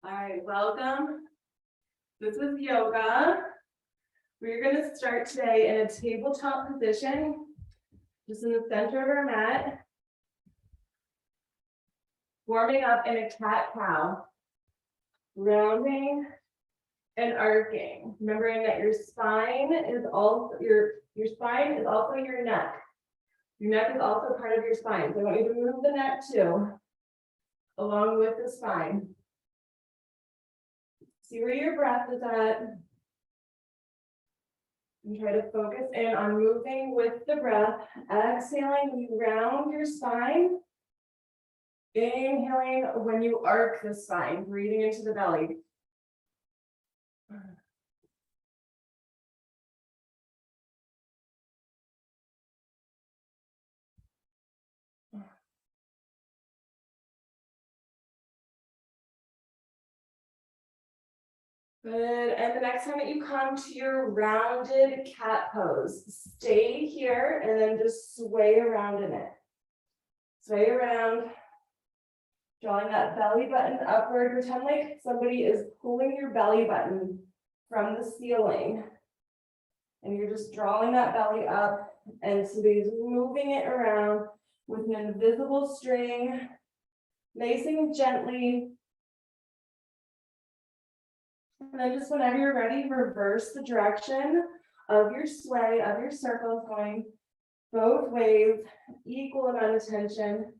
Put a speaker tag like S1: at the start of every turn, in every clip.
S1: All right, welcome. This is yoga. We're going to start today in a tabletop position, just in the center of our mat. Warming up in a cat-cow, rounding and arcing. Remembering that your spine is also your spine is also your neck. Your neck is also part of your spine. So I want you to move the neck too, along with the spine. See where your breath is at. And try to focus in on moving with the breath. Exhaling, you round your spine. Inhaling when you arc the spine, breathing into the belly. Good, and the next time that you come to your rounded cat pose, stay here and then just sway around in it. Sway around, drawing that belly button upward. Pretend like somebody is pulling your belly button from the ceiling. And you're just drawing that belly up and somebody's moving it around with an invisible string, nice and gently. And then just whenever you're ready, reverse the direction of your sway, of your circles, going both ways, equal amount of tension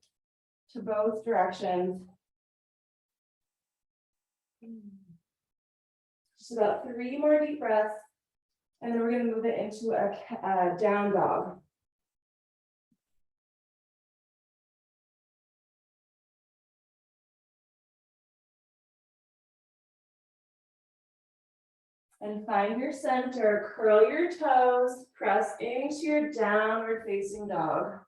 S1: to both directions. Just about 3 more deep breaths, and then we're going to move it into a down dog. And find your center, curl your toes, press into your downward facing dog.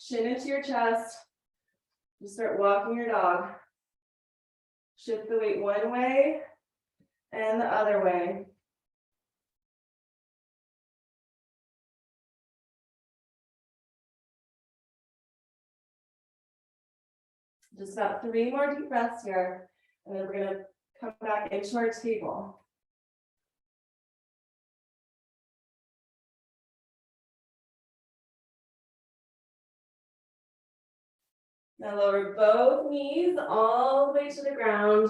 S1: Chin into your chest. Just start walking your dog. Shift the weight one way and the other way. Just about 3 more deep breaths here, and then we're going to come back into our table. Now lower both knees all the way to the ground.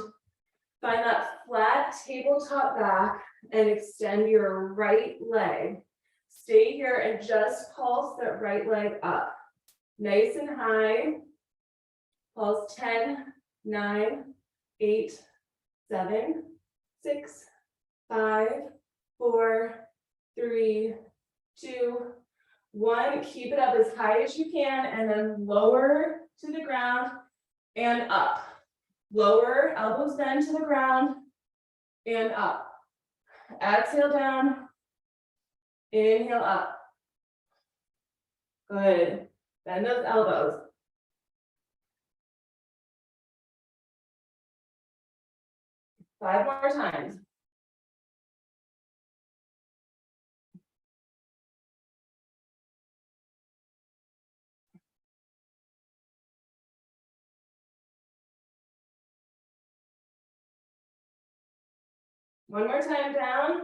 S1: Find that flat tabletop back and extend your right leg. Stay here and just pulse that right leg up. Nice and high. Pulse 10, 9, 8, 7, 6, 5, 4, 3, 2, 1. Keep it up as high as you can and then lower to the ground and up. Lower, elbows bend to the ground and up. Exhale down. Inhale up. Good. Bend those elbows. Five more times. One more time down.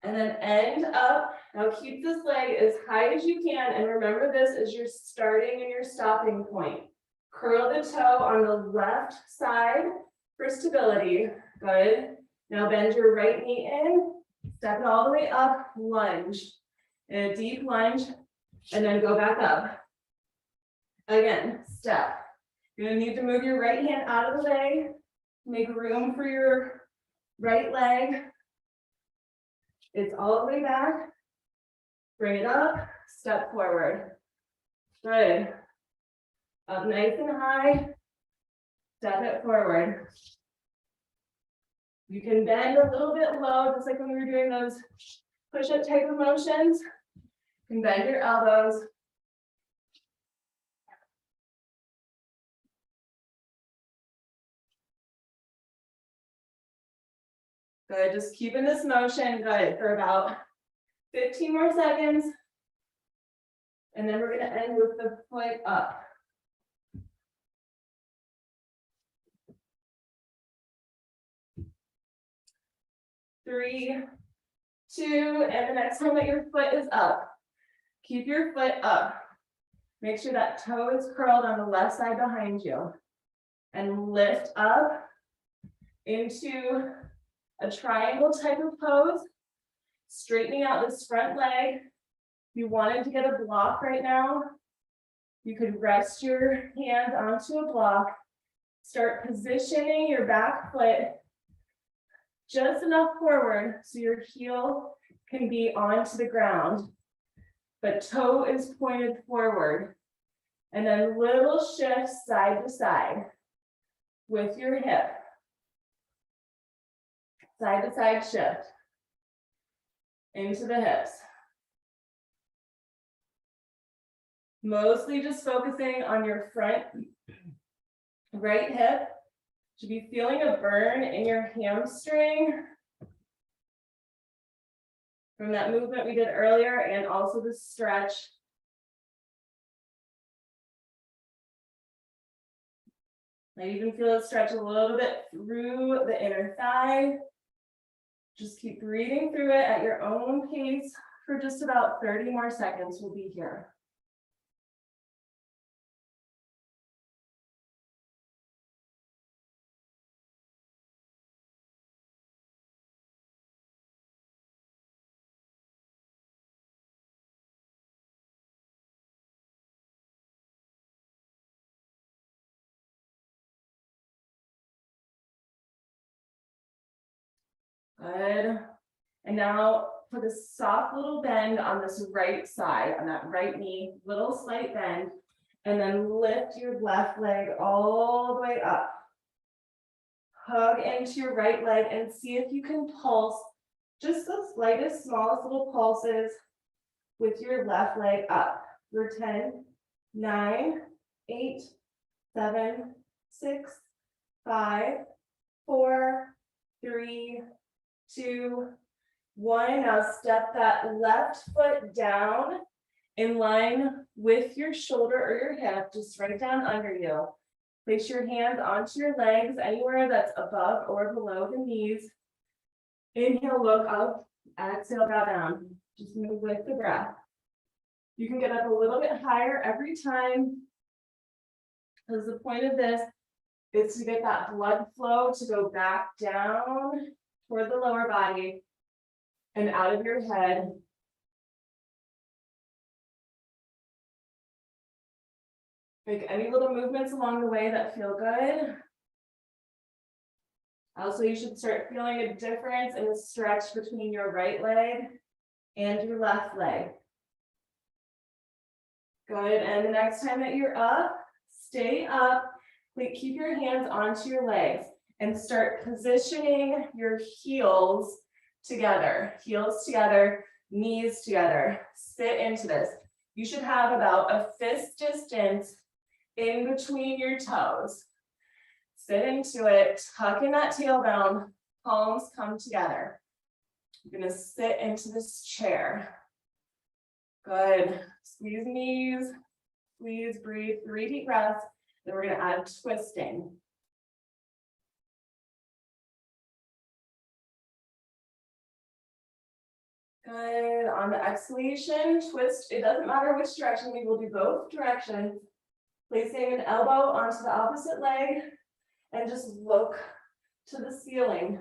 S1: And then end up. Now keep this leg as high as you can. And remember this is your starting and your stopping point. Curl the toe on the left side for stability. Good. Now bend your right knee in. Step it all the way up. Lunge. In a deep lunge. And then go back up. Again, step. You're going to need to move your right hand out of the way. Make room for your right leg. It's all the way back. Bring it up, step forward. Good. Up nice and high. Step it forward. You can bend a little bit low, just like when we were doing those push-up type of motions. You can bend your elbows. Good, just keeping this motion good for about 15 more seconds. And then we're going to end with the foot up. 3, 2, and the next time that your foot is up, keep your foot up. Make sure that toe is curled on the left side behind you. And lift up into a triangle type of pose, straightening out this front leg. If you wanted to get a block right now, you could rest your hand onto a block, start positioning your back foot just enough forward so your heel can be onto the ground, but toe is pointed forward. And then little shifts side to side with your hip. Side to side shift into the hips. Mostly just focusing on your front right hip. Should be feeling a burn in your hamstring from that movement we did earlier, and also the stretch. I even feel it stretch a little bit through the inner thigh. Just keep breathing through it at your own pace for just about 30 more seconds. We'll be here. Good. And now put a soft little bend on this right side, on that right knee, little slight bend, and then lift your left leg all the way up. Hug into your right leg and see if you can pulse just the slightest, smallest little pulses with your left leg up. For 10, 9, 8, 7, 6, 5, 4, 3, 2, 1. Now step that left foot down in line with your shoulder or your hip, just right down under you. Place your hands onto your legs, anywhere that's above or below the knees. Inhale, look up, exhale, bow down. Just move with the breath. You can get up a little bit higher every time, because the point of this is to get that blood flow to go back down toward the lower body and out of your head. Make any little movements along the way that feel good. Also, you should start feeling a difference in the stretch between your right leg and your left leg. Good, and the next time that you're up, stay up. Keep your hands onto your legs and start positioning your heels together, knees together. Sit into this. You should have about a fist distance in between your toes. Sit into it, tuck in that tailbone, palms come together. You're gonna sit into this chair. Good, squeeze knees, squeeze, breathe, 3 deep breaths. Then we're gonna add twisting. Good, on the exhalation, twist. It doesn't matter which direction, we will do both directions. Placing an elbow onto the opposite leg and just look to the ceiling.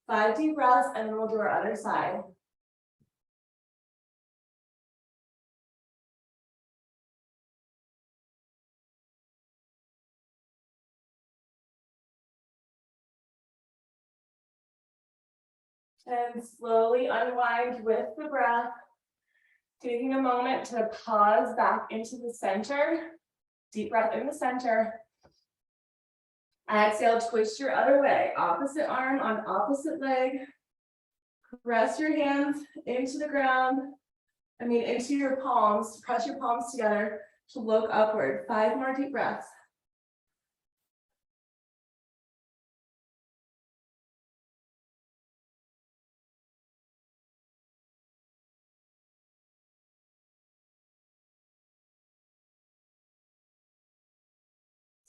S1: 5 deep breaths, and then we'll do our other side. And slowly unwind with the breath, taking a moment to pause back into the center. Deep breath in the center. Exhale, twist your other way. Opposite arm on opposite leg. Press your hands into the ground. Into your palms. Press your palms together to look upward. 5 more deep breaths.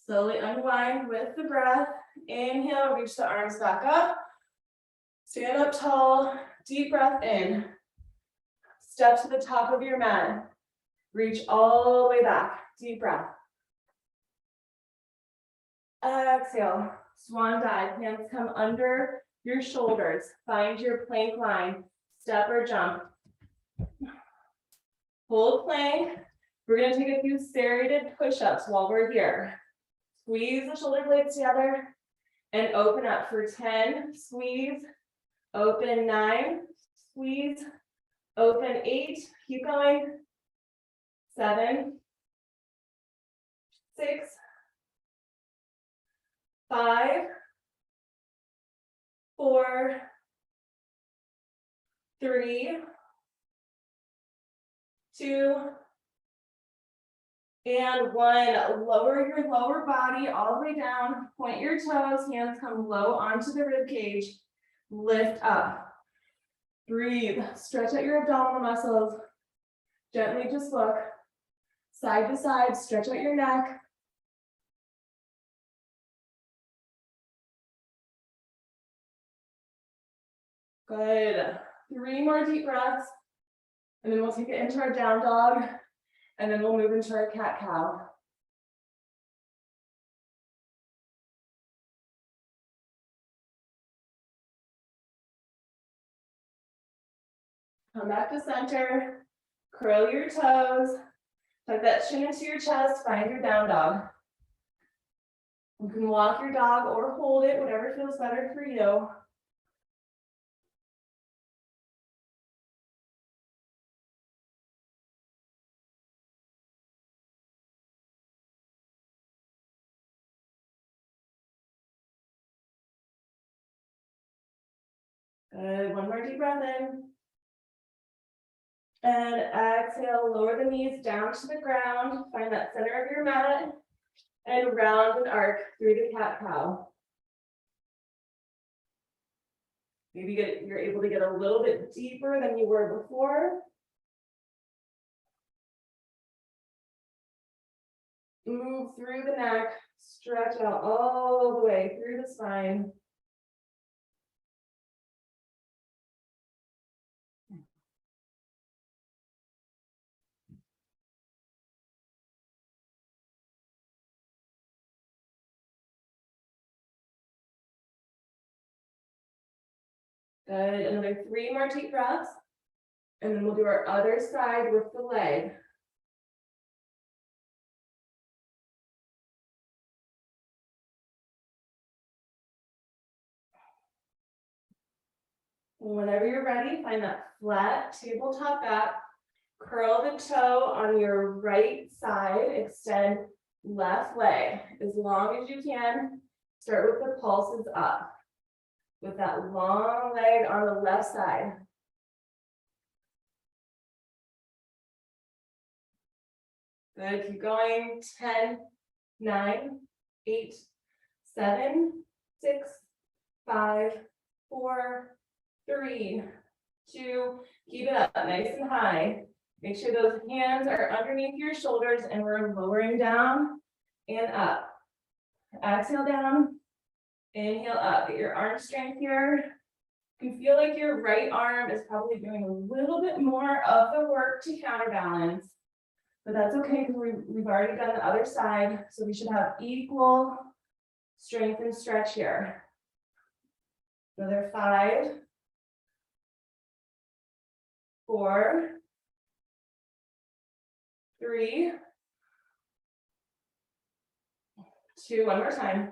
S1: Slowly unwind with the breath. Inhale, reach the arms back up. Stand up tall, deep breath in. Step to the top of your mat. Reach all the way back, deep breath. Exhale, swan dive, hands come under your shoulders. Find your plank line, step or jump. Hold plank. We're gonna take a few serrated push-ups while we're here. Squeeze the shoulder blades together and open up for 10, squeeze, open 9, squeeze, open 8, keep going, 7, 6, 5, 4, 3, 2, and 1. Lower your lower body all the way down, point your toes, hands come low onto the rib cage, lift up. Breathe, stretch out your abdominal muscles. Gently just look side to side, stretch out your neck. Good. 3 more deep breaths. And then we'll take it into our down dog. And then we'll move into our cat-cow. Come back to center. Curl your toes. Tuck that chin into your chest. Find your down dog. You can walk your dog or hold it, whatever feels better for you. Good. 1 more deep breath in. And exhale, lower the knees down to the ground. Find that center of your mat. And round and arc through the cat-cow. Maybe you're able to get a little bit deeper than you were before. Move through the neck, stretch out all the way through the spine. Good, another 3 more deep breaths. And then we'll do our other side with the leg. Whenever you're ready, find that flat tabletop back. Curl the toe on your right side, extend left leg as long as you can. Start with the pulses up. With that long leg on the left side. Good, keep going. 10, 9, 8, 7, 6, 5, 4, 3, 2, keep it up nice and high. Make sure those hands are underneath your shoulders and we're lowering down and up. Exhale down, inhale up. Get your arm strength here. You feel like your right arm is probably doing a little bit more of the work to counterbalance, but that's okay because we've already done the other side, so we should have equal strength and stretch here. Another 5, 4, 3, 2, 1 more time.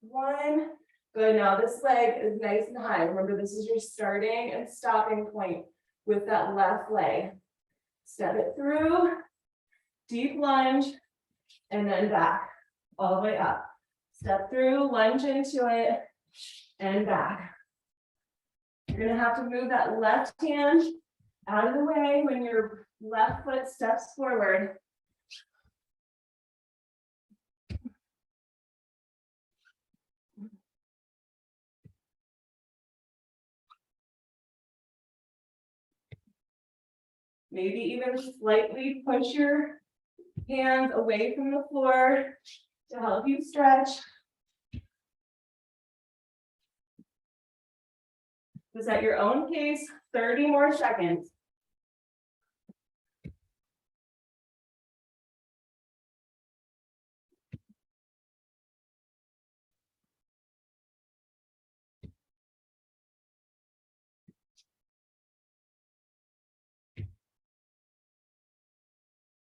S1: 1. Good, now this leg is nice and high. Remember, this is your starting and stopping point with that left leg. Step it through, deep lunge, and then back, all the way up. Step through, lunge into it, and back. You're gonna have to move that left hand out of the way when your left foot steps forward. Maybe even slightly push your hands away from the floor to help you stretch. Just at your own pace, 30 more seconds.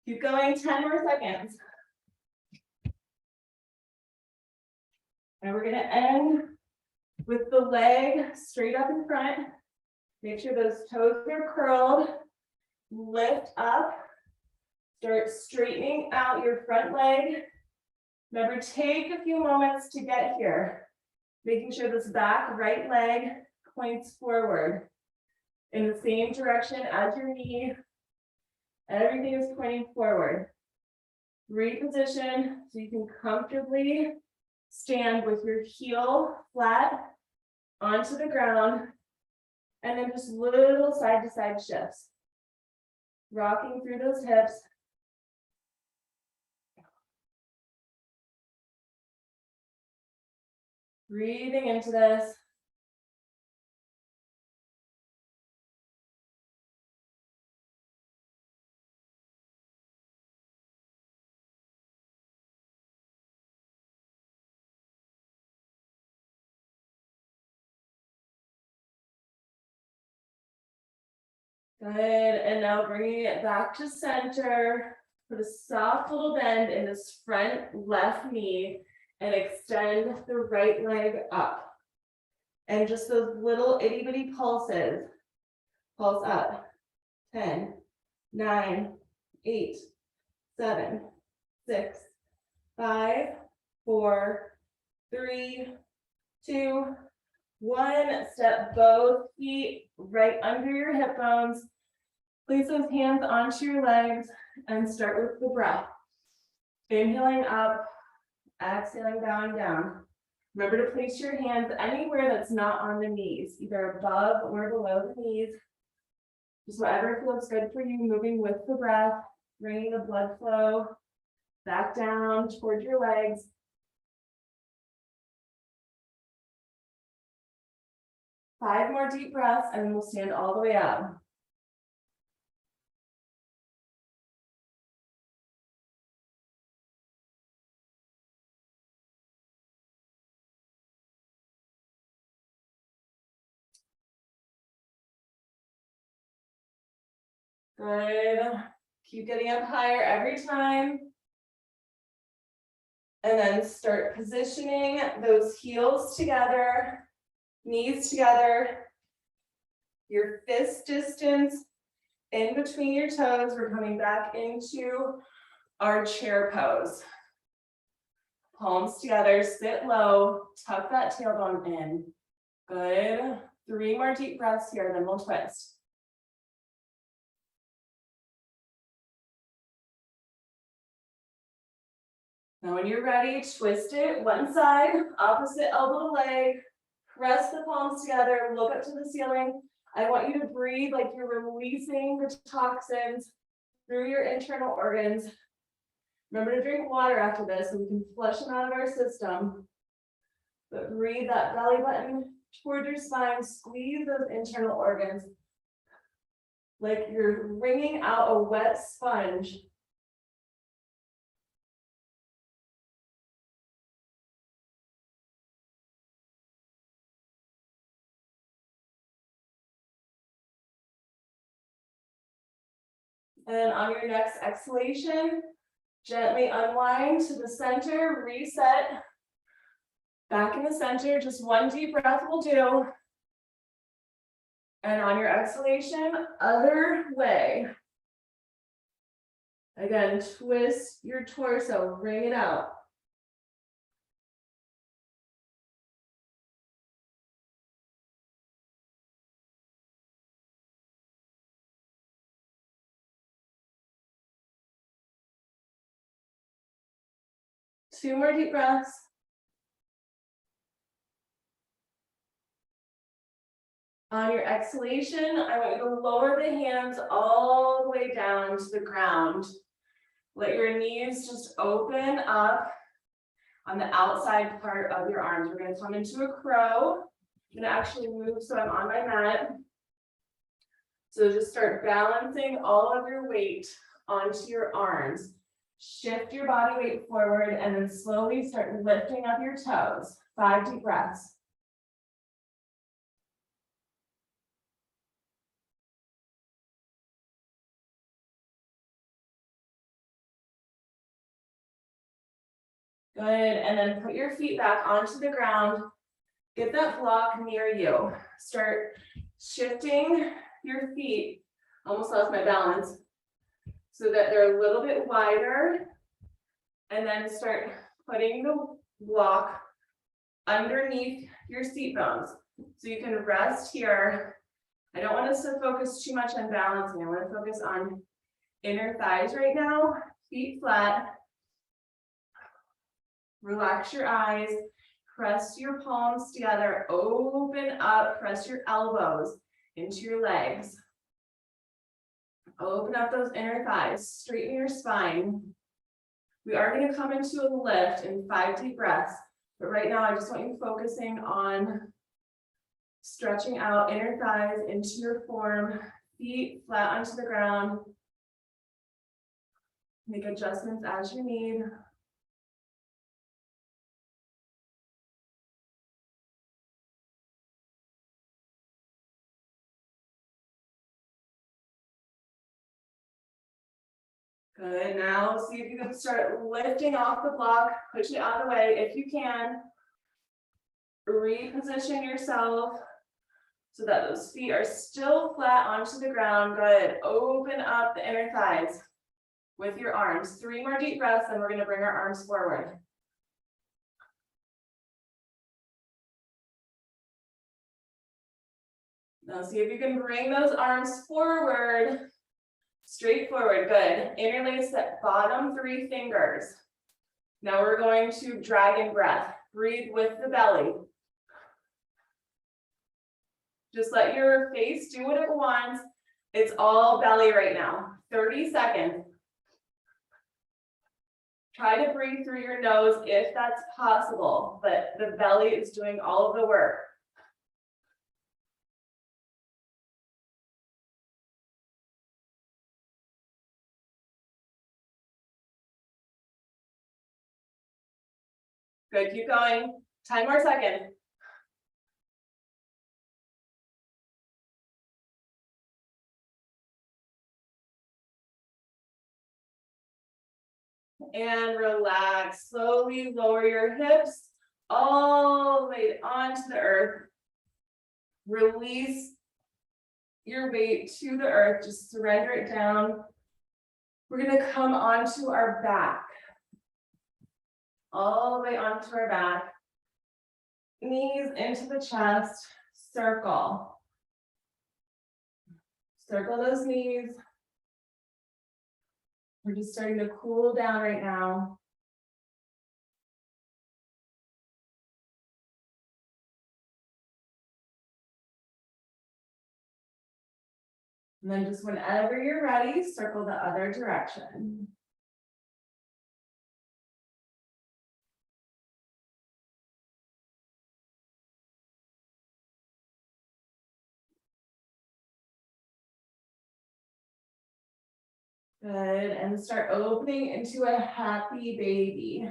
S1: Keep going, 10 more seconds. And we're gonna end with the leg straight up in front. Make sure those toes are curled. Lift up. Start straightening out your front leg. Remember, take a few moments to get here. Making sure this back right leg points forward in the same direction as your knee. Everything is pointing forward. Reposition so you can comfortably stand with your heel flat onto the ground, and then just little side to side shifts. Rocking through those hips. Breathing into this. Good, and now bringing it back to center. Put a soft little bend in this front left knee and extend the right leg up. And just those little itty bitty pulses. Pulse up. 10, 9, 8, 7, 6, 5, 4, 3, 2, 1. Step both feet right under your hip bones. Place those hands onto your legs and start with the breath. Inhaling up, exhaling down. Remember to place your hands anywhere that's not on the knees, either above or below the knees. Just whatever feels good for you, moving with the breath, bringing the blood flow back down towards your legs. Five more deep breaths, and then we'll stand all the way up. Good. Keep getting up higher every time. And then start positioning those heels together, knees together, your fist distance in between your toes. We're coming back into our chair pose. Palms together, sit low, tuck that tailbone in. Good. 3 more deep breaths here, then we'll twist. Now when you're ready, twist it one side, opposite elbow to leg, press the palms together, look up to the ceiling. I want you to breathe like you're releasing the toxins through your internal organs. Remember to drink water after this so we can flush them out of our system. But breathe that belly button toward your spine, squeeze those internal organs like you're wringing out a wet sponge. And on your next exhalation, gently unwind to the center, reset. Back in the center, just one deep breath will do. And on your exhalation, other way. Again, twist your torso, wring it out. Two more deep breaths. On your exhalation, I want you to lower the hands all the way down to the ground. Let your knees just open up on the outside part of your arms. We're going to come into a crow. I'm gonna actually move so I'm on my mat. So just start balancing all of your weight onto your arms. Shift your body weight forward and then slowly start lifting up your toes. 5 deep breaths. Good, and then put your feet back onto the ground. Get that block near you. Start shifting your feet. Almost lost my balance. So that they're a little bit wider. And then start putting the block underneath your seat bones. So you can rest here. I don't want us to focus too much on balancing. I want to focus on inner thighs right now. Feet flat. Relax your eyes. Press your palms together. Open up. Press your elbows into your legs. Open up those inner thighs. Straighten your spine. We are going to come into a lift in 5 deep breaths. But right now, I just want you focusing on stretching out inner thighs into your form, feet flat onto the ground. Make adjustments as you need. Good, now see if you can start lifting off the block, push it out of the way if you can. Reposition yourself so that those feet are still flat onto the ground. Good, open up the inner thighs with your arms. 3 more deep breaths, and we're gonna bring our arms forward. Now see if you can bring those arms forward. Straight forward, good. Interlace that bottom 3 fingers. Now we're going to dragon breath. Breathe with the belly. Just let your face do what it wants. It's all belly right now. 30 seconds. Try to breathe through your nose if that's possible, but the belly is doing all of the work. Good, keep going. 10 more seconds. And relax. Slowly lower your hips all the way onto the earth. Release your weight to the earth. Just surrender it down. We're going to come onto our back. All the way onto our back. Knees into the chest. Circle. Circle those knees. We're just starting to cool down right now. And then just whenever you're ready, circle the other direction. Good, and start opening into a happy baby.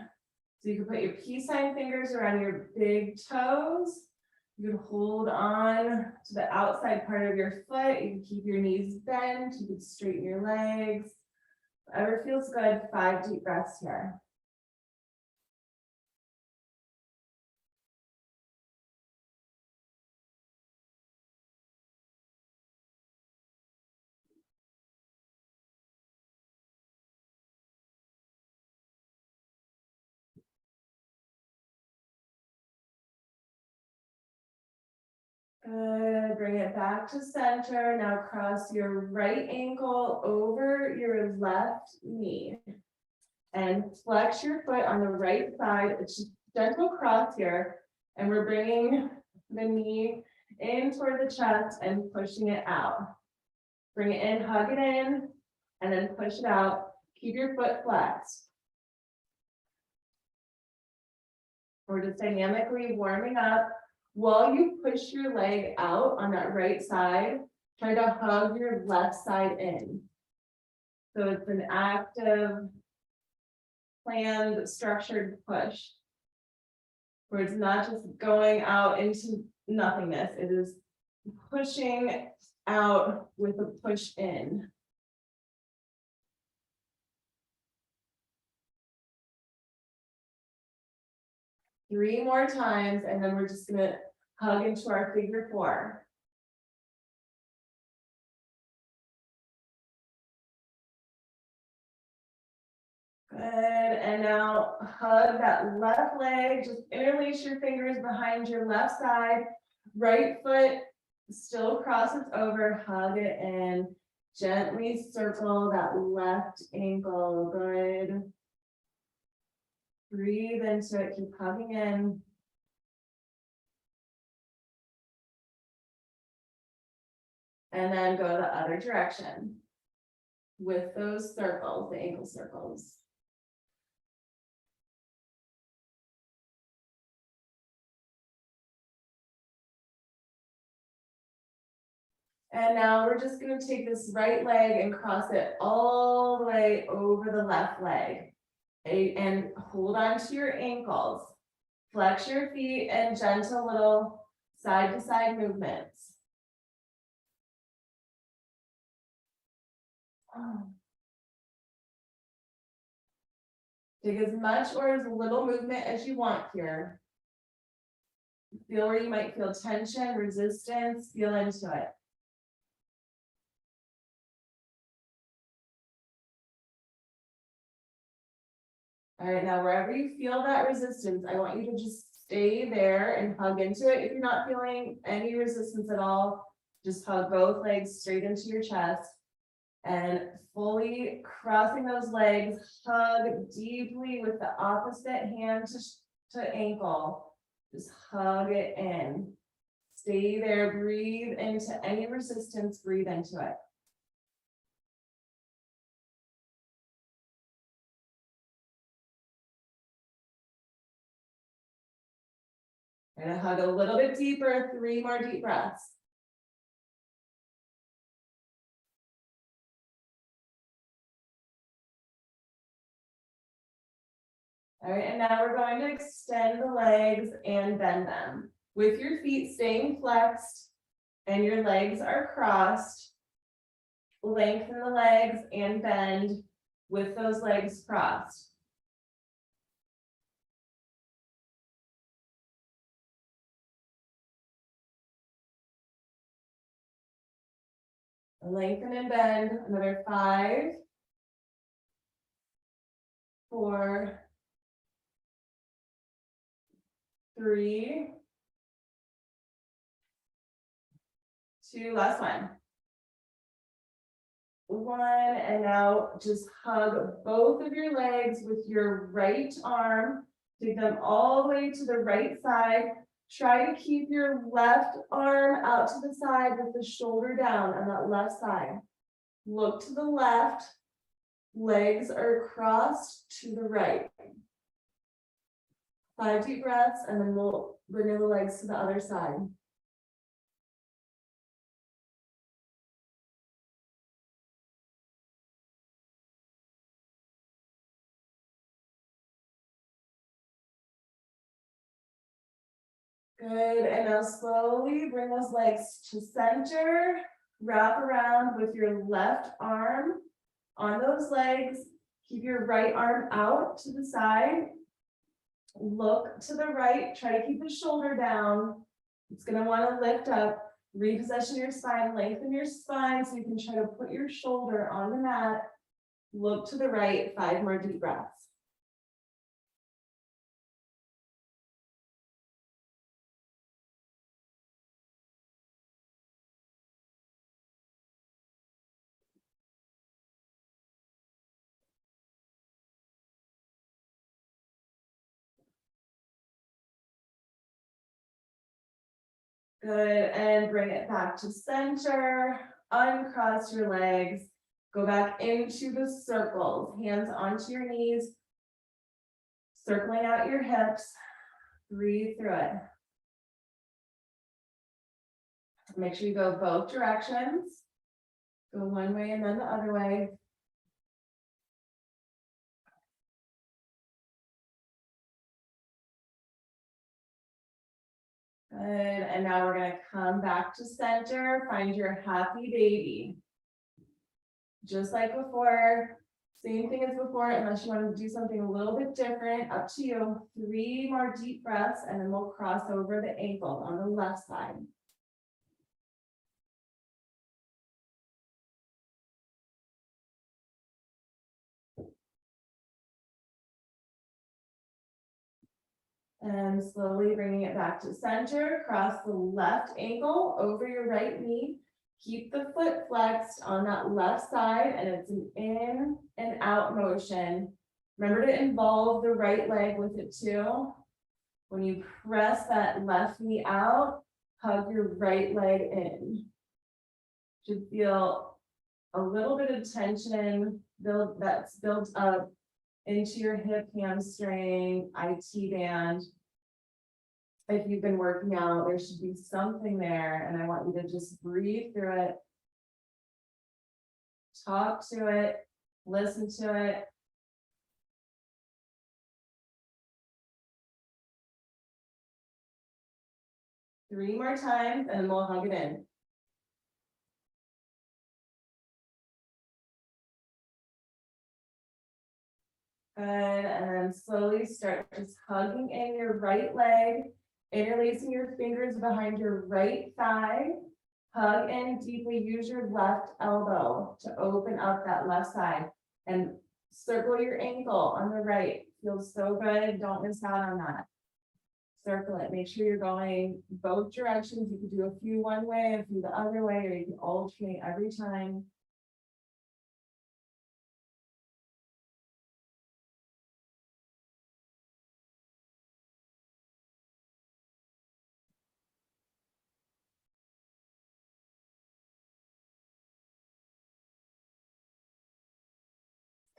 S1: So you can put your peace sign fingers around your big toes. You can hold on to the outside part of your foot. You can keep your knees bent. You can straighten your legs. Whatever feels good. 5 deep breaths here. Good, bring it back to center. Now cross your right ankle over your left knee. And flex your foot on the right side. It's just gentle cross here. And we're bringing the knee in toward the chest and pushing it out. Bring it in, hug it in, and then push it out. Keep your foot flexed. We're just dynamically warming up While you push your leg out on that right side, try to hug your left side in. So it's an active, planned, structured push. Where it's not just going out into nothingness, it is pushing out with a push in. Three more times, and then we're just gonna hug into our figure four. Good, and now hug that left leg, just interlace your fingers behind your left side, right foot still crosses over, hug it in, gently circle that left ankle, good. Breathe into it, keep hugging in. And then go the other direction with those circles, the ankle circles. And now we're just going to take this right leg and cross it all the way over the left leg. And hold on to your ankles. Flex your feet and gentle little side to side movements. Take as much or as little movement as you want here. Feel where you might feel tension, resistance, feel into it. All right, now wherever you feel that resistance, I want you to just stay there and hug into it. If you're not feeling any resistance at all, just hug both legs straight into your chest and fully crossing those legs, hug deeply with the opposite hand to ankle. Just hug it in. Stay there, breathe into any resistance, breathe into it. And hug a little bit deeper, 3 more deep breaths. All right, and now we're going to extend the legs and bend them. With your feet staying flexed and your legs are crossed, lengthen the legs and bend with those legs crossed. Lengthen and bend, another 5, 4, 3, 2, last one. 1, and now just hug both of your legs with your right arm. Take them all the way to the right side. Try to keep your left arm out to the side with the shoulder down on that left side. Look to the left. Legs are crossed to the right. 5 deep breaths, and then we'll bring the legs to the other side. Good, and now slowly bring those legs to center. Wrap around with your left arm on those legs. Keep your right arm out to the side. Look to the right, try to keep the shoulder down. It's gonna wanna lift up, reposition your spine, lengthen your spine so you can try to put your shoulder on the mat. Look to the right, 5 more deep breaths. Good, and bring it back to center, uncross your legs, go back into the circles, hands onto your knees, circling out your hips, breathe through it. Make sure you go both directions. Go one way and then the other way. Good, and now we're gonna come back to center, find your happy baby. Just like before, same thing as before, unless you want to do something a little bit different, up to you. 3 more deep breaths, and then we'll cross over the ankle on the left side. And slowly bringing it back to center, cross the left ankle over your right knee. Keep the foot flexed on that left side, and it's an in and out motion. Remember to involve the right leg with it too. When you press that left knee out, hug your right leg in. Should feel a little bit of tension that's built up into your hip, hamstring, IT band. If you've been working out, there should be something there, and I want you to just breathe through it. Talk to it, listen to it. Three more times, and then we'll hug it in. Good, and then slowly start just hugging in your right leg, interlacing your fingers behind your right thigh. Hug in deeply, use your left elbow to open up that left side, and circle your ankle on the right. Feels so good, don't miss out on that. Circle it, make sure you're going both directions. You can do a few one way, a few the other way, or you can alternate every time.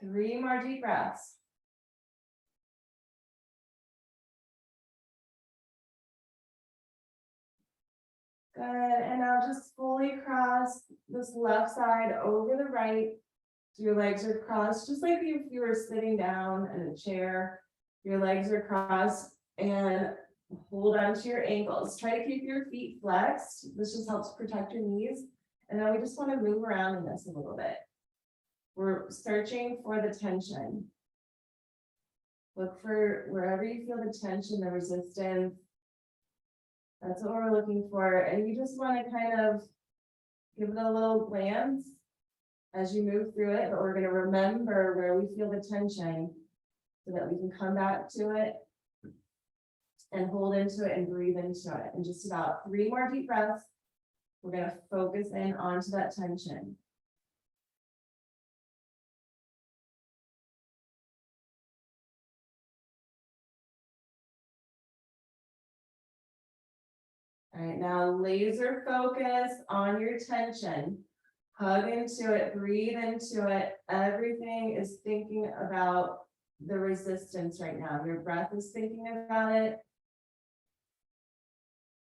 S1: Three more deep breaths. Good, and now just fully cross this left side over the right. So your legs are crossed, just like if you were sitting down in a chair. Your legs are crossed, and hold onto your ankles. Try to keep your feet flexed. This just helps protect your knees. And then we just want to move around in this a little bit. We're searching for the tension. Look for wherever you feel the tension, the resistance. That's what we're looking for. And you just want to kind of give it a little glance as you move through it, but we're going to remember where we feel the tension so that we can come back to it and hold into it and breathe into it. And just about 3 more deep breaths. We're going to focus in onto that tension. All right, now laser focus on your tension. Hug into it, breathe into it. Everything is thinking about the resistance right now. Your breath is thinking about it.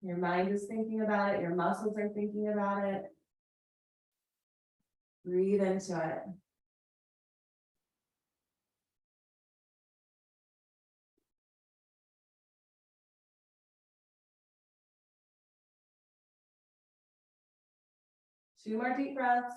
S1: Your mind is thinking about it. Your muscles are thinking about it. Breathe into it. Two more deep breaths.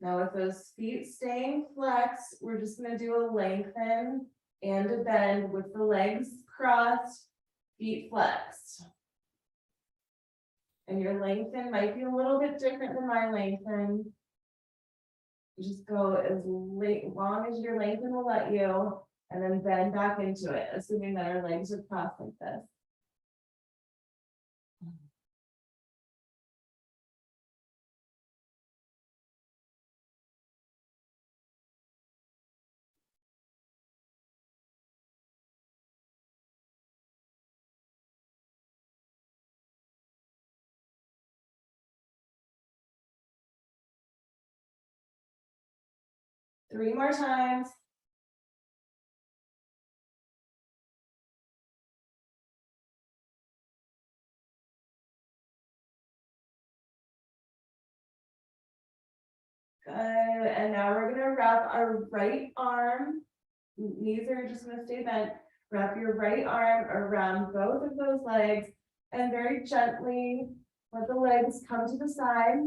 S1: Now with those feet staying flexed, we're just going to do a lengthen and a bend with the legs crossed, feet flexed. And your lengthen might be a little bit different than my lengthen. Just go as long as your lengthen will let you, and then bend back into it, assuming that our legs are crossed like this. Three more times. Good, and now we're gonna wrap our right arm. Knees are just gonna stay bent. Wrap your right arm around both of those legs and very gently let the legs come to the side.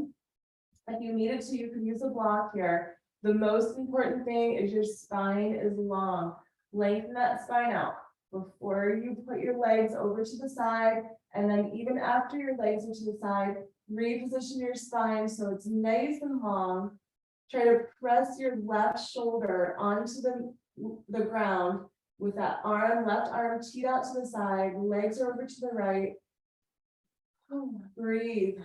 S1: If you needed to, you could use a block here. The most important thing is your spine is long. Lengthen that spine out before you put your legs over to the side. And then even after your legs are to the side, reposition your spine so it's nice and long. Try to press your left shoulder onto the ground with that left arm teed out to the side, legs are over to the right. Breathe.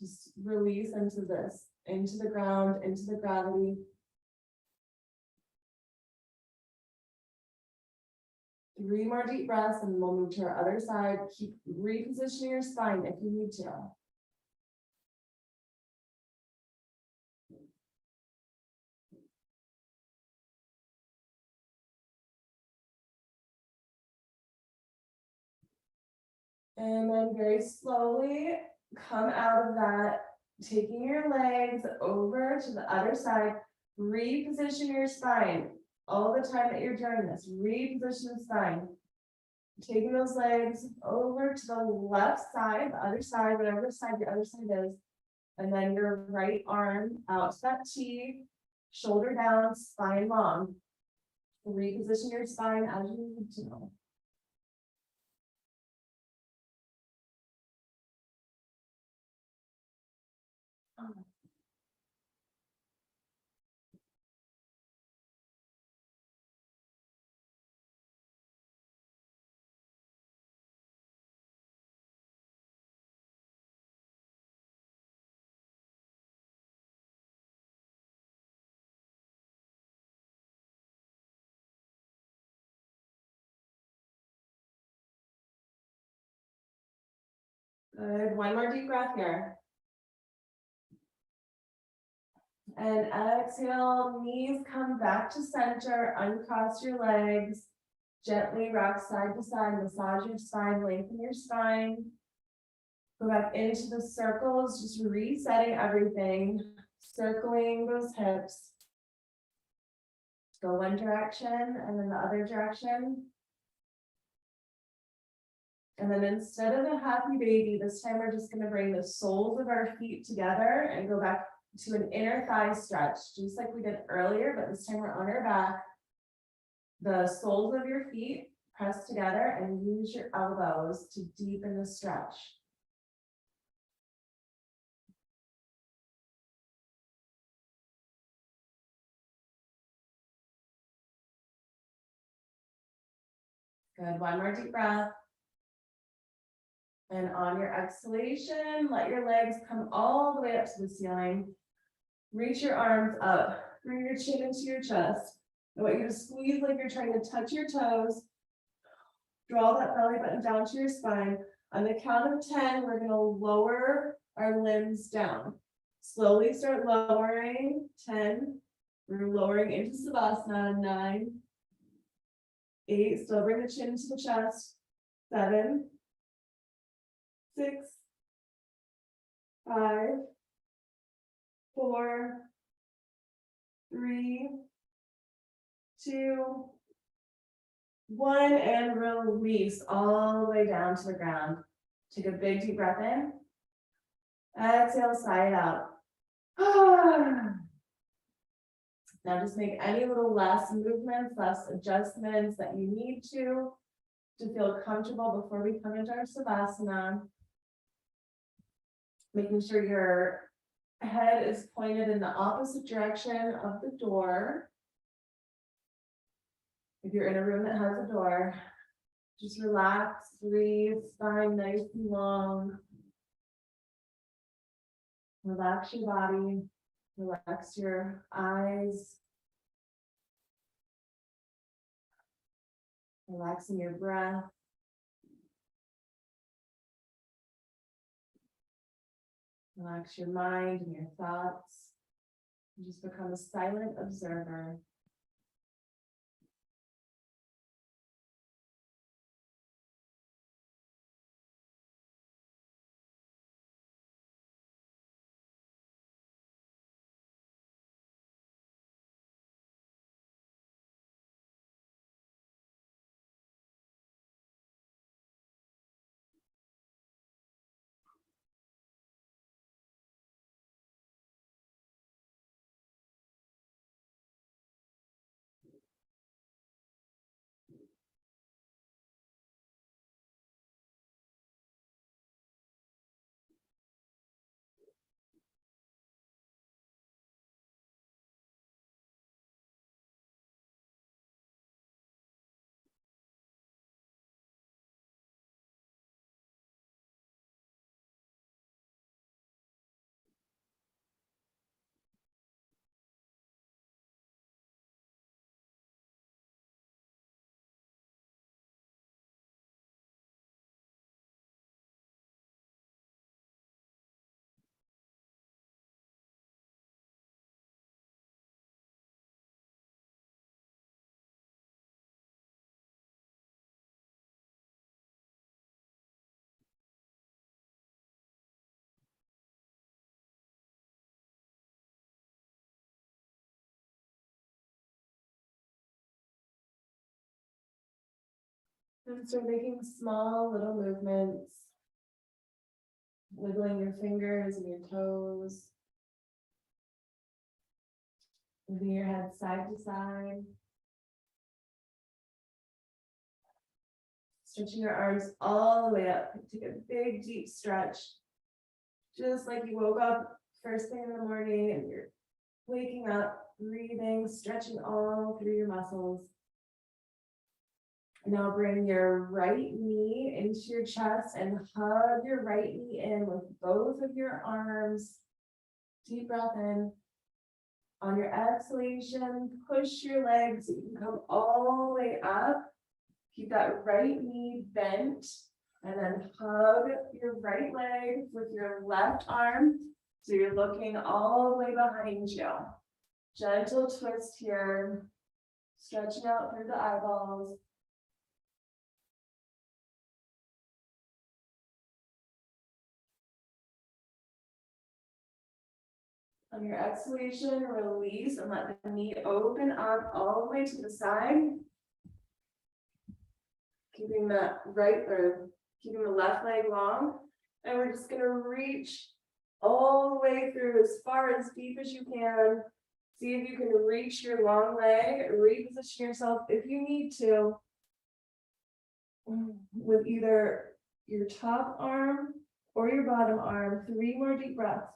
S1: Just release into this, into the ground, into the gravity. Three more deep breaths and we'll move to our other side. Keep repositioning your spine if you need to. And then very slowly come out of that, taking your legs over to the other side. Reposition your spine all the time that you're doing this. Reposition the spine. Taking those legs over to the left side, the other side, whatever side the other side is. And then your right arm out to that T, shoulder down, spine long. Reposition your spine as you need to. Good, one more deep breath here. And exhale, knees come back to center, uncross your legs. Gently rock side to side, massage your spine, lengthen your spine. Go back into the circles, just resetting everything, circling those hips. Go one direction and then the other direction. And then instead of a happy baby, this time we're just going to bring the soles of our feet together and go back to an inner thigh stretch, just like we did earlier, but this time we're on our back. The soles of your feet press together and use your elbows to deepen the stretch. Good, one more deep breath. And on your exhalation, let your legs come all the way up to the ceiling. Reach your arms up, bring your chin into your chest. I want you to squeeze like you're trying to touch your toes. Draw that belly button down to your spine. On the count of 10, we're going to lower our limbs down. Slowly start lowering. 10. We're lowering into Savasana. 9. 8. Still bring the chin to the chest. 7. 6. 5. 4. 3. 2. 1, and release all the way down to the ground. Take a big deep breath in. Exhale, sigh it out. Now just make any little less movements, less adjustments that you need to feel comfortable before we come into our Savasana. Making sure your head is pointed in the opposite direction of the door. If you're in a room that has a door, just relax, breathe, spine nice and long. Relax your body, relax your eyes. Relaxing your breath. Relax your mind and your thoughts. And just become a silent observer. And start making small little movements. Wiggling your fingers and your toes. Moving your head side to side. Stretching your arms all the way up. Take a big deep stretch. Just like you woke up first thing in the morning and you're waking up, breathing, stretching all through your muscles. Now bring your right knee into your chest and hug your right knee in with both of your arms. Deep breath in. On your exhalation, push your legs so you can come all the way up. Keep that right knee bent and then hug your right leg with your left arm. So you're looking all the way behind you. Gentle twist here, stretching out through the eyeballs. On your exhalation, release and let the knee open up all the way to the side. Keeping the left leg long. And we're just gonna reach all the way through as far as deep as you can. See if you can reach your long leg, reposition yourself if you need to. With either your top arm or your bottom arm. 3 more deep breaths.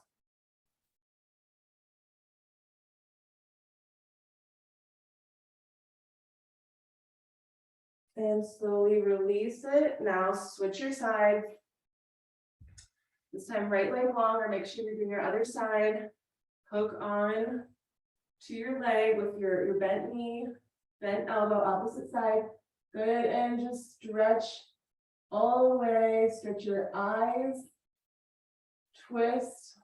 S1: And slowly release it. Now switch your side. This time right leg longer, make sure you're doing your other side. Hook on to your leg with your bent knee, bent elbow, opposite side. Good, and just stretch all the way. Stretch your eyes, twist.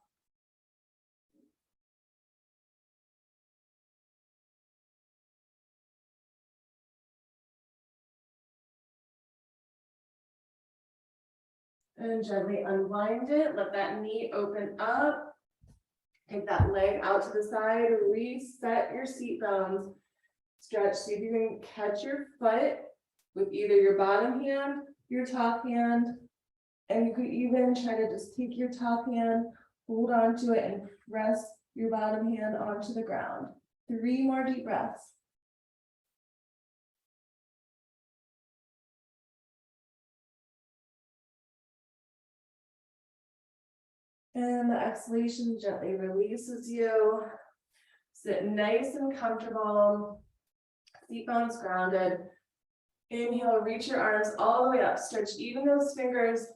S1: And gently unwind it, let that knee open up. Take that leg out to the side, reset your seat bones. Stretch, see if you can catch your foot with either your bottom hand, your top hand, and you could even try to just take your top hand, hold on to it, and press your bottom hand onto the ground. 3 more deep breaths. And the exhalation gently releases you. Sit nice and comfortable. Seat bones grounded. Inhale, reach your arms all the way up. Stretch even those fingers.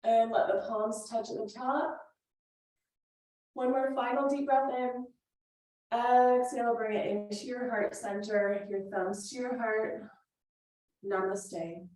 S1: And let the palms touch at the top. One more final deep breath in. Exhale, bring it into your heart center. Your thumbs to your heart. Namaste.